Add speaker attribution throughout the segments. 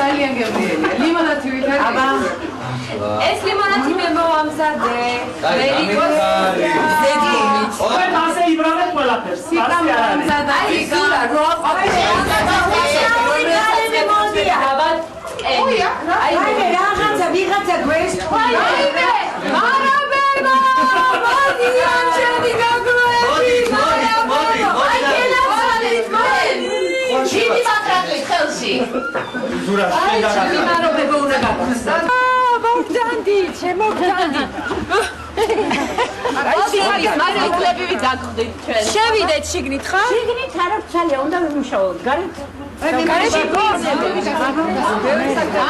Speaker 1: ძალიან გემრიელია. ლიმონადი ვითარ. აბა. ეს ლიმონადი მე მოვამზადე. ზედით.
Speaker 2: ой, მასე იბრალეთ ყველაფერს. მასე არ არის.
Speaker 1: აი, ზურა, რო
Speaker 3: აი, რაღაცა ვიღაცა გვეს თქვი.
Speaker 2: ზურა,
Speaker 1: იმარობება უნდა გაგხსნა. მოგძანდი, შემოგძანდი. შევიდეთ შიგნით ხარ?
Speaker 3: შიგნით არა ძალიან უნდა ვიმუშაოთ. გარეთ
Speaker 1: გარეში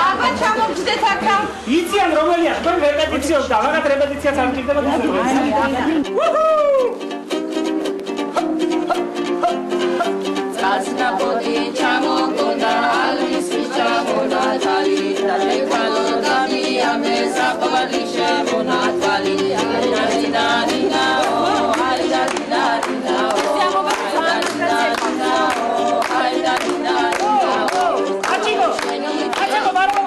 Speaker 1: აბა ჩამოგჯდეთ აქა.
Speaker 2: იციან რომელია? თქვენ რეპეტიციებს და რაღაც რეპეტიციას არ გჭირდება და
Speaker 1: გასნაპოდი ჩამოგონდა ალვის ჩამონა თალი და ეკალოდა მიამე საფალი შემონა თალი აიდადინა აიდადინა აიდადინა აჩიგო ბარო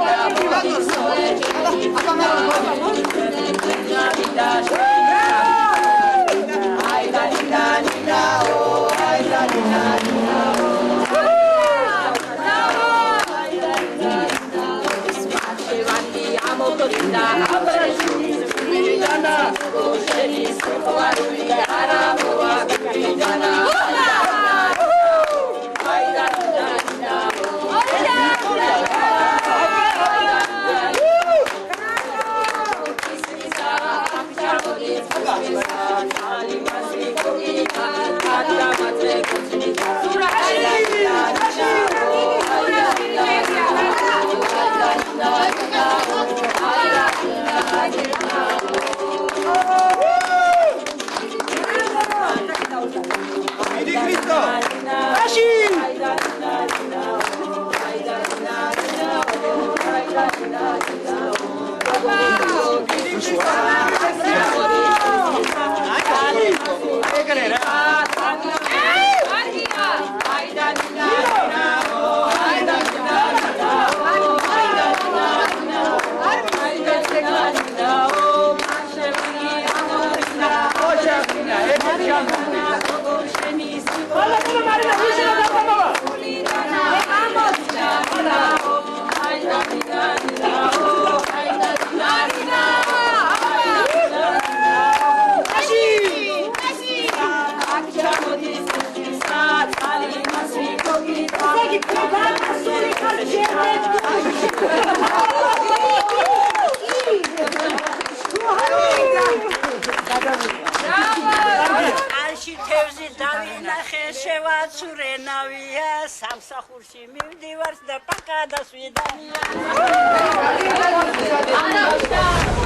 Speaker 3: სამსახურში მივდივარ და პაკადას ვიდანია.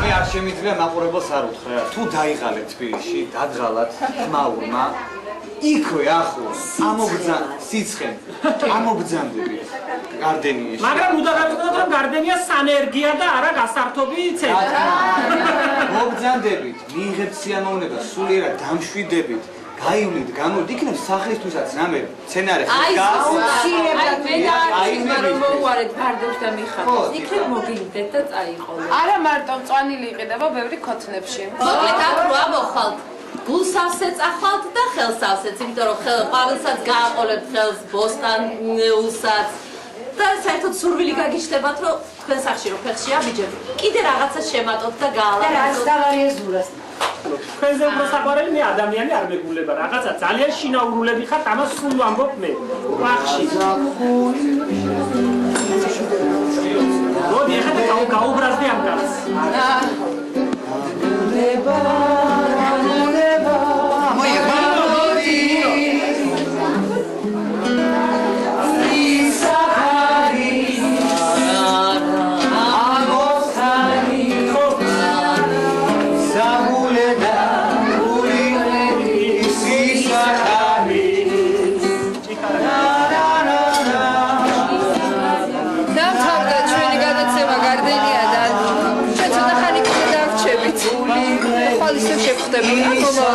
Speaker 4: მე არ შემიძლია მაყურებელს არ უთხრე რა. თუ დაიღალეთ თბილისში, დაგღალათ ხმაურმა, იქვე ახლოს ამოგძან სიცხენ, ამოგძანდებით გარდენიაში.
Speaker 2: მაგრამ უდაგაგდოთ რომ გარდენია სანერგია და არა გასართობი ცენტრი.
Speaker 4: მოგძანდებით, მიიღეთ სიამოვნება, სულიერად დამშვიდებით. გაივლით, გამოვით, იქნებ სახლისთვისაც რამე სცენარი ხდება.
Speaker 1: აი მე რომ მოვუარეთ ფარდობს და მიხარდეთ. იქნებ მოგილიდეთ და წაიყოლეთ. არა მარტო მწვანილი იყიდება ბევრი ქოთნებში.
Speaker 5: მოკლედ აქ რო ამოხვალთ გულსავსე წახვალთ და ხელსავსეც, იმიტომ რომ ყვავილსაც გააყოლებთ ხელს, ბოსტანეულსაც და საერთოდ სურვილი გაგიჩნდებათ, რომ თქვენ სახში რო ფეხში აბიჯებთ, კიდე რაღაცა შემატოთ და გაალაპარაკოთ.
Speaker 3: და რას დავარია ზურას.
Speaker 2: თქვენზე უფრო საყვარელი მე ადამიანი არ მეგულება, რაღაცა ძალიან შინაურულები ხართ, ამას სულ ვამბობ მე. ვახში. როდი ეხლა გაუბრაზდი ამ კაცს.
Speaker 4: ისა